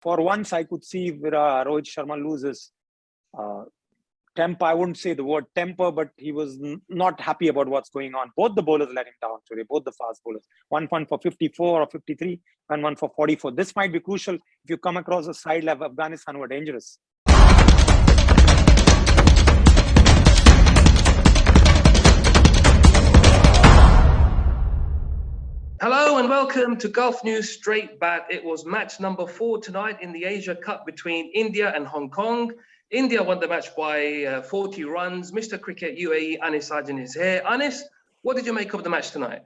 for once, I could see Rohit Sharma lose his temper. I wouldn't say the word temper, but he was not happy about what's going on. Both the bowlers let him down today, both the fast bowlers. One for 54 or 53 and one for 44. This might be crucial if you come across a side like Afghanistan who are dangerous. Hello and welcome to Gulf News Straight Bat. It was match number 4 tonight in the Asia Cup between India and Hong Kong. India won the match by 40 runs. Mr. Cricket UAE Anis Sajan is here. Anis, what did you make of the match tonight?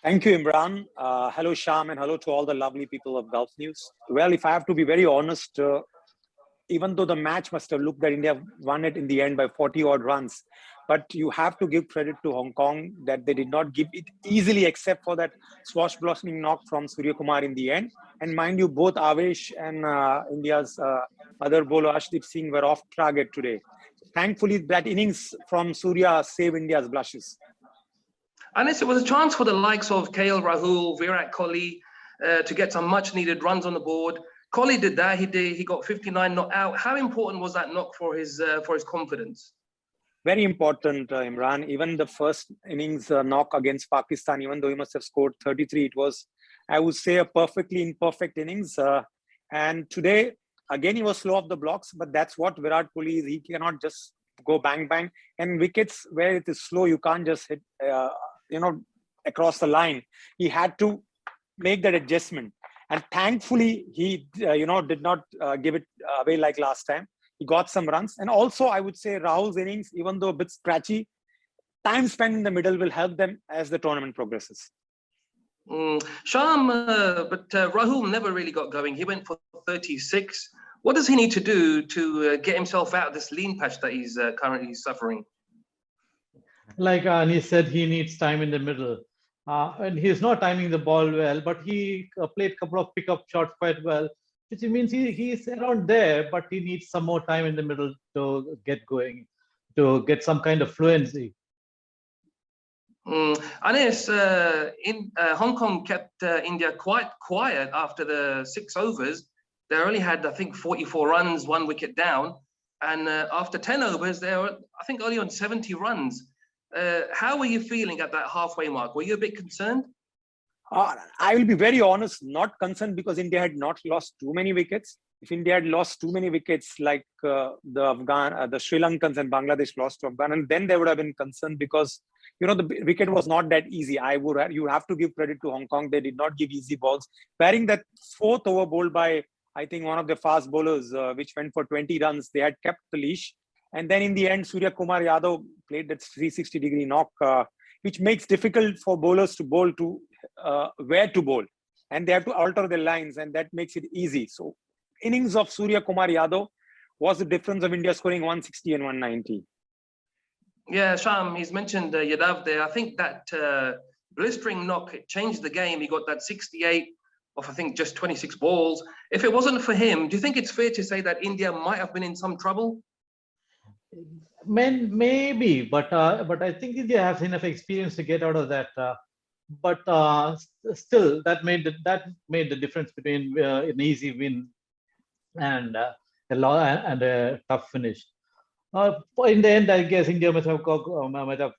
Thank you, Imran. Hello, Sham, and hello to all the lovely people of Gulf News. Well, if I have to be very honest, even though the match must have looked that India won it in the end by 40 odd runs, but you have to give credit to Hong Kong that they did not give it easily, except for that swashbuckling knock from Surya Kumar in the end. And mind you, both Avesh and India's other bowler Ashdeep Singh were off target today. Thankfully, that innings from Surya saved India's blushes. And it was a chance for the likes of KL Rahul, Virat Kohli to get some much-needed runs on the board. Kohli did that. He got 59 not out. How important was that knock for his confidence? Very important, Imran. Even the first innings knock against Pakistan, even though he must have scored 33, it was, I would say, a perfectly imperfect innings. And today, again, he was slow off the blocks, but that's what Virat Kohli is. He cannot just go bang, bang. And wickets where it is slow, you can't just hit, across the line. He had to make that adjustment. And thankfully, he, did not give it away like last time. He got some runs. And also, I would say Rahul's innings, even though a bit scratchy, time spent in the middle will help them as the tournament progresses. Sham, but Rahul never really got going. He went for 36. What does he need to do to get himself out of this lean patch that he's currently suffering? Like Anis said, he needs time in the middle. And he's not timing the ball well, but he played a couple of pickup shots quite well, which means he's around there, but he needs some more time in the middle to get going, to get some kind of fluency. Anis, Hong Kong kept India quite quiet after the 6 overs. They only had, I think, 44 runs, 1 wicket down. And after 10 overs, they were, I think, only on 70 runs. How were you feeling at that halfway mark? Were you a bit concerned? I will be very honest, not concerned, because India had not lost too many wickets. If India had lost too many wickets, like the Sri Lankans and Bangladesh lost to Afghan, and then they would have been concerned, because the wicket was not that easy. You have to give credit to Hong Kong; they did not give easy balls. Barring that 4th over bowled by, I think, one of the fast bowlers, which went for 20 runs, they had kept the leash. And then in the end, Surya Kumar Yadav played that 360-degree knock, which makes difficult for bowlers to bowl to where to bowl. And they have to alter their lines, and that makes it easy. So innings of Surya Kumar Yadav was the difference of India scoring 160 and 190. Yeah, Sham, he's mentioned Yadav there. I think that blistering knock changed the game. He got that 68 off, I think, just 26 balls. If it wasn't for him, do you think it's fair to say that India might have been in some trouble? Maybe, but I think India has enough experience to get out of that. But still, that made the difference between an easy win and a tough finish. In the end, I guess India might have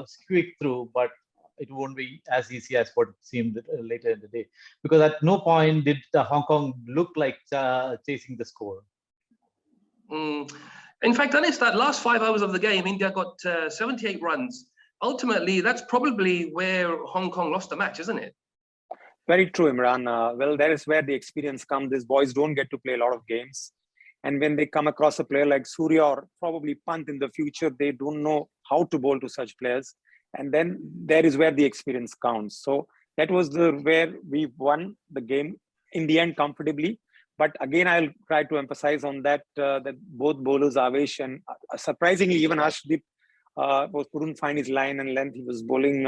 squeaked through, but it won't be as easy as what it seemed later in the day, because at no point did Hong Kong look like chasing the score. In fact, Anis, that last 5 hours of the game, India got 78 runs. Ultimately, that's probably where Hong Kong lost the match, isn't it? Very true, Imran. Well, that is where the experience comes. These boys don't get to play a lot of games. And when they come across a player like Surya or probably Pant in the future, they don't know how to bowl to such players. And then there is where the experience counts. So that was where we won the game in the end comfortably. But again, I'll try to emphasize on that, that both bowlers, Avesh and surprisingly, even Ashdeep couldn't find his line and length. He was bowling,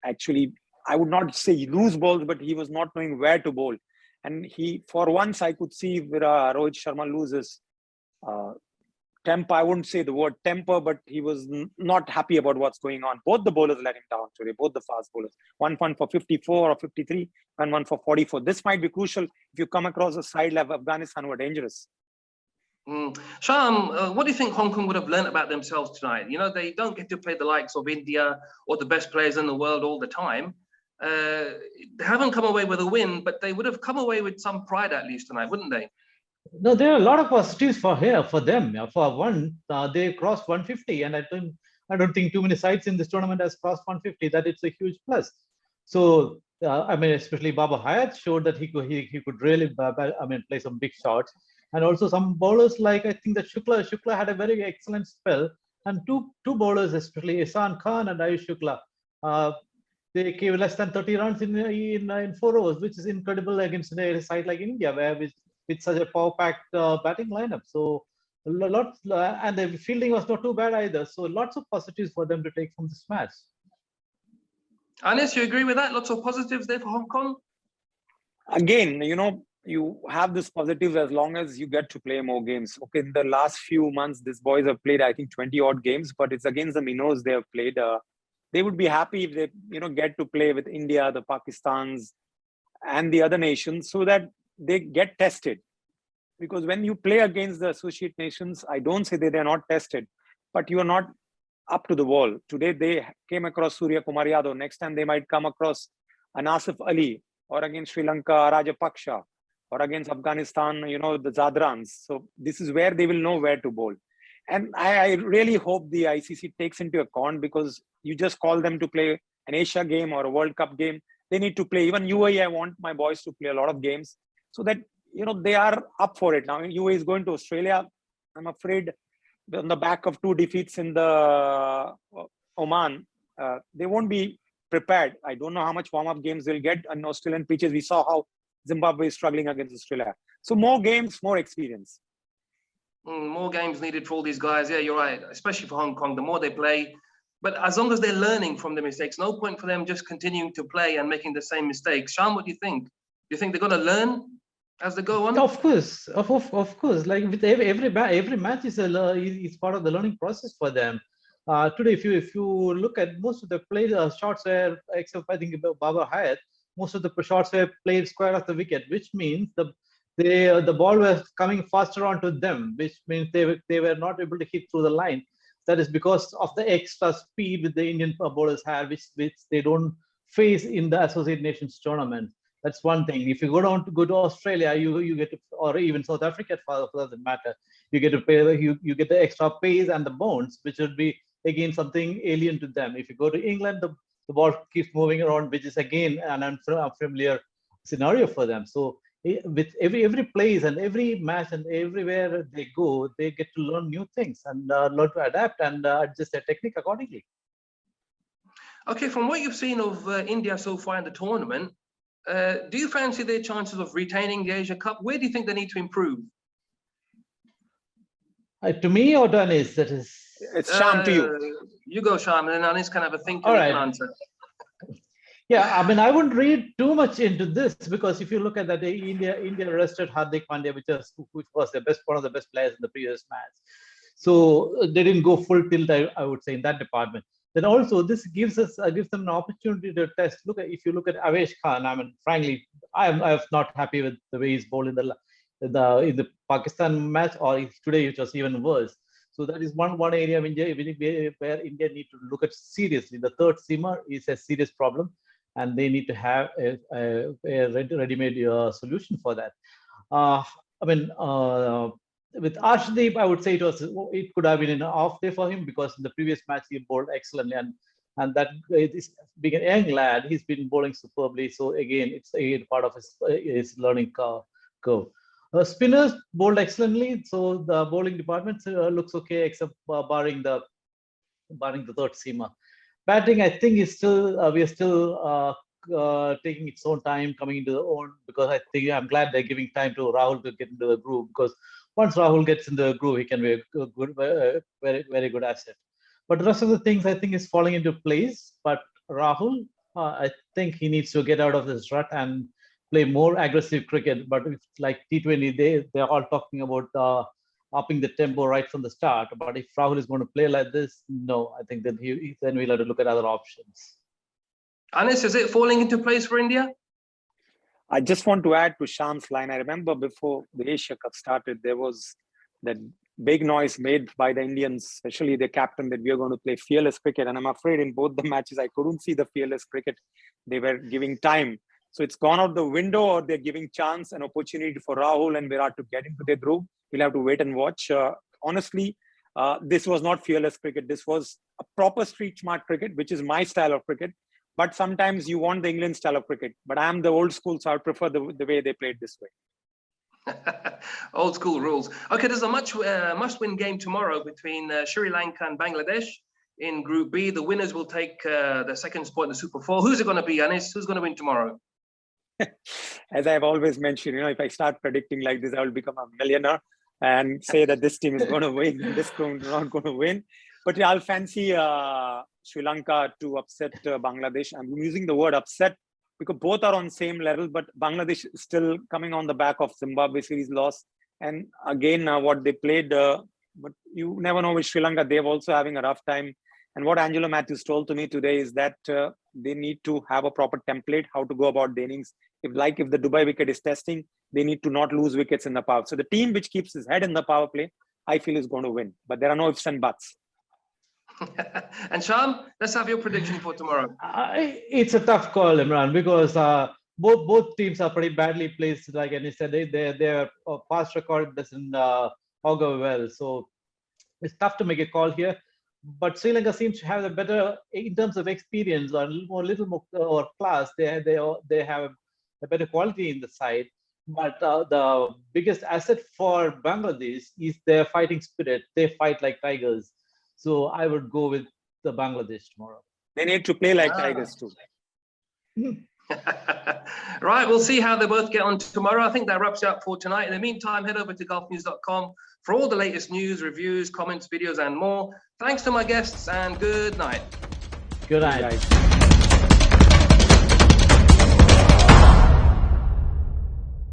actually, I would not say loose balls, but he was not knowing where to bowl. And for once, I could see Rohit Sharma lose his temper. I wouldn't say the word temper, but he was not happy about what's going on. Both the bowlers let him down today, both the fast bowlers. One for 54 or 53 and one for 44. This might be crucial if you come across a side like Afghanistan who are dangerous. Sham, what do you think Hong Kong would have learned about themselves tonight? You know, they don't get to play the likes of India or the best players in the world all the time. They haven't come away with a win, but they would have come away with some pride at least tonight, wouldn't they? No, there are a lot of positives for them. For one, they crossed 150, and I don't think too many sides in this tournament has crossed 150. That it's a huge plus. So I mean, especially Baba Hayat showed that he could really play some big shots, and also some bowlers like I think that Shukla had a very excellent spell, and two bowlers, especially Ihsan Khan and Ayush Shukla, they gave less than 30 runs in 4 overs, which is incredible against a side like India, where with such a power-packed batting lineup. So lots, and the fielding was not too bad either. So lots of positives for them to take from this match. Anis, you agree with that? Lots of positives there for Hong Kong? Again, you know, you have this positive as long as you get to play more games. Okay, in the last few months, these boys have played, I think, 20 odd games, but it's against the minnows they have played. They would be happy if they, you know, get to play with India, the Pakistans, and the other nations so that they get tested. Because when you play against the associate nations, I don't say that they're not tested, but you are not up to the wall. Today, they came across Surya Kumar Yadav. Next time, they might come across an Asif Ali, or against Sri Lanka, Rajapaksha, or against Afghanistan, you know, the Zadrans. So this is where they will know where to bowl. And I really hope the ICC takes into account, because you just call them to play an Asia game or a World Cup game. They need to play. Even UAE, I want my boys to play a lot of games so that, you know, they are up for it. Now, UAE is going to Australia. I'm afraid on the back of 2 defeats in the Oman, they won't be prepared. I don't know how much warm-up games they'll get on Australian pitches. We saw how Zimbabwe is struggling against Australia. So more games, more experience. More games needed for all these guys. Yeah, you're right. Especially for Hong Kong, the more they play. But as long as they're learning from the mistakes, no point for them just continuing to play and making the same mistakes. Sham, what do you think? Do you think they're going to learn as they go on? Of course, of course. Like with every match is part of the learning process for them. Today, if you look at most of the shots were, except I think Baba Hayat, most of the shots were played square off the wicket, which means the ball was coming faster onto them, which means they were not able to hit through the line. That is because of the extra speed with the Indian bowlers have, which they don't face in the Associate Nations tournament. That's one thing. If you go to Australia, you get to, or even South Africa, for doesn't matter. You get to pay you get the extra pace and the bounce, which would be again something alien to them. If you go to England, the ball keeps moving around, which is again an unfamiliar scenario for them. So with every place and every match and everywhere they go, they get to learn new things and learn to adapt and adjust their technique accordingly. Okay, from what you've seen of India so far in the tournament, do you fancy their chances of retaining the Asia Cup? Where do you think they need to improve? To me or to Anis? That is. It's Sham to you. You go, Sham, and then Anis can have a think and can answer. Yeah, I mean, I wouldn't read too much into this, because if you look at that, India arrested Hardik Pandya, which was one of the best players in the previous match. So they didn't go full tilt, I would say, in that department. Then also this gives them an opportunity to test. If you look at Avesh Khan, I mean, frankly, I'm not happy with the way he's bowled in the Pakistan match, or today it was even worse. So that is one area where India need to look at seriously. The third seamer is a serious problem, and they need to have a ready-made solution for that. With Arshdeep, I would say it could have been an off day for him, because in the previous match he bowled excellently, and that being a young lad, he's been bowling superbly. So again, it's a part of his learning curve. Spinners bowled excellently, so the bowling department looks okay, except barring the third seamer. Batting, I think, is still we are still taking its own time coming into the own, because I'm glad they're giving time to Rahul to get into the groove, because once Rahul gets into the groove, he can be a good, very, very good asset. But the rest of the things, I think, is falling into place. But Rahul, I think he needs to get out of this rut and play more aggressive cricket. But it's like T20, they're all talking about upping the tempo right from the start. But if Rahul is going to play like this, no, I think then we'll have to look at other options. Anis, is it falling into place for India? I just want to add to Sham's line. I remember before the Asia Cup started, there was that big noise made by the Indians, especially the captain, that we are going to play fearless cricket. And I'm afraid in both the matches, I couldn't see the fearless cricket. They were giving time. So it's gone out the window, or they're giving chance and opportunity for Rahul and Virat to get into their groove. We'll have to wait and watch. Honestly, this was not fearless cricket. This was a proper street smart cricket, which is my style of cricket. But sometimes you want the England style of cricket. But I'm the old school, so I prefer the way they played this way. Old school rules. Okay, there's a must-win game tomorrow between Sri Lanka and Bangladesh in Group B. The winners will take the second spot in the Super 4. Who's it going to be, Anis? Who's going to win tomorrow? As I've always mentioned, if I start predicting like this, I will become a millionaire and say that this team is going to win and this team is not going to win. But yeah, I'll fancy Sri Lanka to upset Bangladesh. I'm using the word upset because both are on same level, but Bangladesh is still coming on the back of Zimbabwe series loss. And again, what they played, but you never know with Sri Lanka, they're also having a rough time. And what Angelo Matthews told to me today is that they need to have a proper template, how to go about the innings. If the Dubai wicket is testing, they need to not lose wickets in the power. So the team which keeps his head in the power play, I feel is going to win. But there are no ifs and buts. And Sham, let's have your prediction for tomorrow. It's a tough call, Imran, because both teams are pretty badly placed. Like Anis said, their past record doesn't augur well. So it's tough to make a call here. But Sri Lanka seems to have a better, in terms of experience, or a little more or class. They have a better quality in the side. But the biggest asset for Bangladesh is their fighting spirit. They fight like tigers. So I would go with the Bangladesh tomorrow. They need to play like tigers too. Right, we'll see how they both get on tomorrow. I think that wraps it up for tonight. In the meantime, head over to golfnews.com for all the latest news, reviews, comments, videos, and more. Thanks to my guests, and good night. Good night. Good night.